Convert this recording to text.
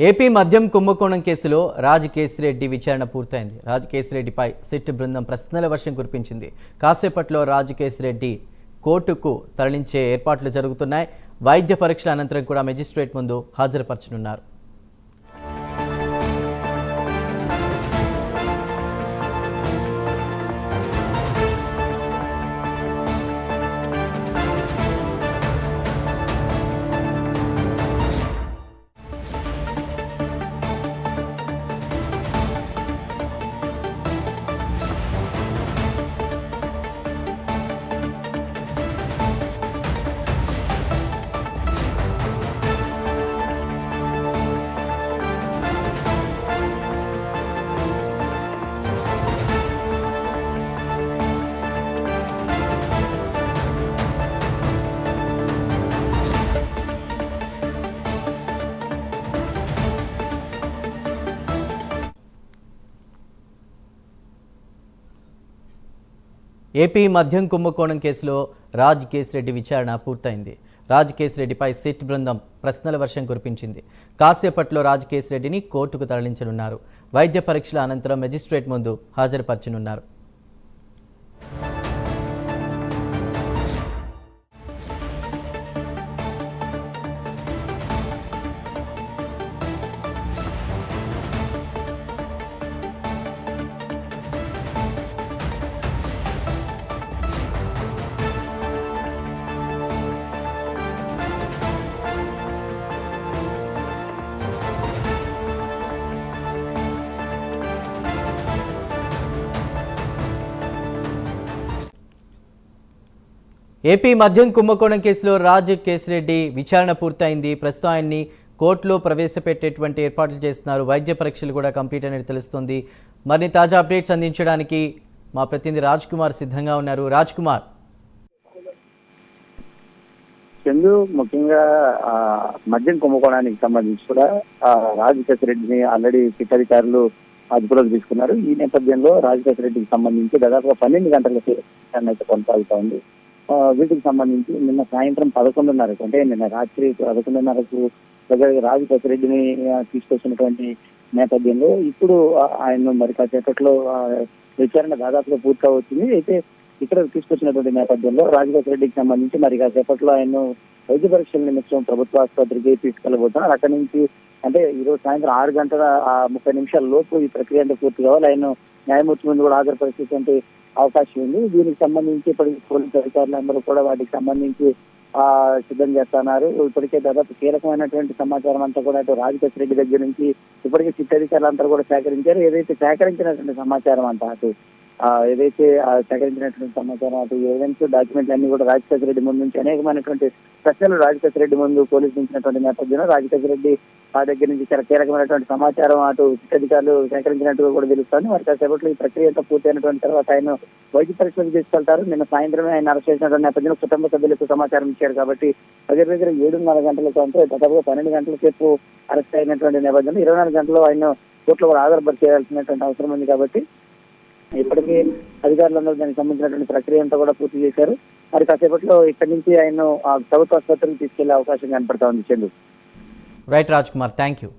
AP మద్యం కుంభకోణం కేసులో రాజ్ కేసిరెడ్డి విచారణ పూర్తయింది. రాజ్ కేసిరెడ్డిపై సిట్ బృందం ప్రశ్నల వర్షం కురిపించింది. కాసేపట్లో రాజ్ కేసిరెడ్డి కోర్టుకు తరలించే ఏర్పాట్లు జరుగుతున్నాయి. వైద్య పరీక్షల అనంతరం కూడా మెజిస్ట్రేట్ ముందు హాజరుపరచనున్నారు. ఏపీ మద్యం కుంభకోణం కేసులో రాజ్ కేసిరెడ్డి విచారణ పూర్తయింది. రాజ్ కేసిరెడ్డిపై సిట్ బృందం ప్రశ్నల వర్షం కురిపించింది. కాసేపట్లో రాజ్ కేసిరెడ్డిని కోర్టుకు తరలించనున్నారు. వైద్య పరీక్షల అనంతరం మెజిస్ట్రేట్ ముందు హాజరుపరచనున్నారు. ఏపీ మద్యం కుంభకోణం కేసులో రాజ్ కేసిరెడ్డి విచారణ పూర్తయింది. ప్రస్తుతం ఆయన్ని కోర్టులో ప్రవేశపెట్టేటువంటి ఏర్పాట్లు చేస్తున్నారు. వైద్య పరీక్షలు కూడా కంప్లీట్ అనేది తెలుస్తుంది. మరిన్ని తాజా అప్డేట్స్ అందించడానికి మా ప్రతినిధి రాజ్ కుమార్ సిద్ధంగా ఉన్నారు. రాజ్ కుమార్, చందు, ముఖ్యంగా మద్యం కుంభకోణానికి సంబంధించి కూడా రాజ్ కేసిరెడ్డిని ఆల్రెడీ సిట్ అధికారులు అదుపులోకి తీసుకున్నారు. ఈ నేపథ్యంలో రాజ్ కేసిరెడ్డికి సంబంధించి దాదాపుగా 12 గంటలకి అయితే కొనసాగుతా ఉంది. వీటికి సంబంధించి నిన్న సాయంత్రం 11:30 అంటే నిన్న రాత్రి 11:30కు రాజ్ కేసిరెడ్డిని తీసుకొచ్చినటువంటి నేపథ్యంలో ఇప్పుడు ఆయన మరి కాసేపట్లో విచారణ దాదాపుగా పూర్తవుతుంది. అయితే ఇక్కడ తీసుకొచ్చినటువంటి నేపథ్యంలో రాజ్ కేసిరెడ్డికి సంబంధించి మరి కాసేపట్లో ఆయన వైద్య పరీక్షల నిమిషం ప్రభుత్వ ఆసుపత్రికి తీసుకెళ్లబోతున్నారు. అక్కడి నుంచి అంటే ఈరోజు సాయంత్రం 6:30 లోపు ఈ ప్రక్రియ అంటే పూర్తి కావాలి. ఆయన న్యాయమూర్తి ముందు కూడా హాజరుపరిచేటువంటి అవకాశం ఉంది. దీనికి సంబంధించి ఇప్పటికీ పోలీసు అధికారులందరూ కూడా వాటికి సంబంధించి సిద్ధం చేస్తున్నారు. ఇప్పటికే దాదాపు కీలకమైనటువంటి సమాచారం అంతా కూడా అటు రాజ్ కేసిరెడ్డి దగ్గర నుంచి ఇప్పటికే సిట్ అధికారులంతా కూడా సేకరించారు. ఏదైతే సేకరించినటువంటి సమాచారం అంతా అటు సేకరించినటువంటి సమాచారం అటు ఎవిడెన్స్ డాక్యుమెంట్లు అన్ని కూడా రాజ్ కేసిరెడ్డి ముందు నుంచి అనేకమైనటువంటి ప్రశ్నలు రాజ్ కేసిరెడ్డి ముందు పోలీసు ఉంచినటువంటి నేపథ్యంలో రాజ్ కేసిరెడ్డి ఆ దగ్గర నుంచి చాలా కీలకమైనటువంటి సమాచారం అటు సిట్ అధికారులు సేకరించినట్టుగా కూడా తెలుస్తుంది. మరి కాసేపట్లో ఈ ప్రక్రియ అంతా పూర్తయినటువంటి తర్వాత ఆయన వైద్య పరీక్షలకు తీసుకెళ్తారు. నిన్న సాయంత్రమే ఆయన అరెస్ట్ చేసినటువంటి నేపథ్యంలో కుటుంబ సభ్యులకు సమాచారం ఇచ్చారు కాబట్టి దగ్గర 7:30 గంటలకు అంటే దాదాపుగా 12 గంటల సేపు అరెస్ట్ అయినటువంటి నేపథ్యంలో 24 గంటలు ఆయన కోర్టులో కూడా ఆధారపరిచేయాల్సినటువంటి అవసరం ఉంది. కాబట్టి ఇప్పటికీ అధికారులందరూ దానికి సంబంధించినటువంటి ప్రక్రియ అంతా కూడా పూర్తి చేశారు. మరి కాసేపట్లో ఇక్కడి నుంచి ఆయన ప్రభుత్వ ఆసుపత్రికి తీసుకెళ్లే అవకాశం కనపడతా ఉంది. Chandu. Right Raj Kumar, thank you.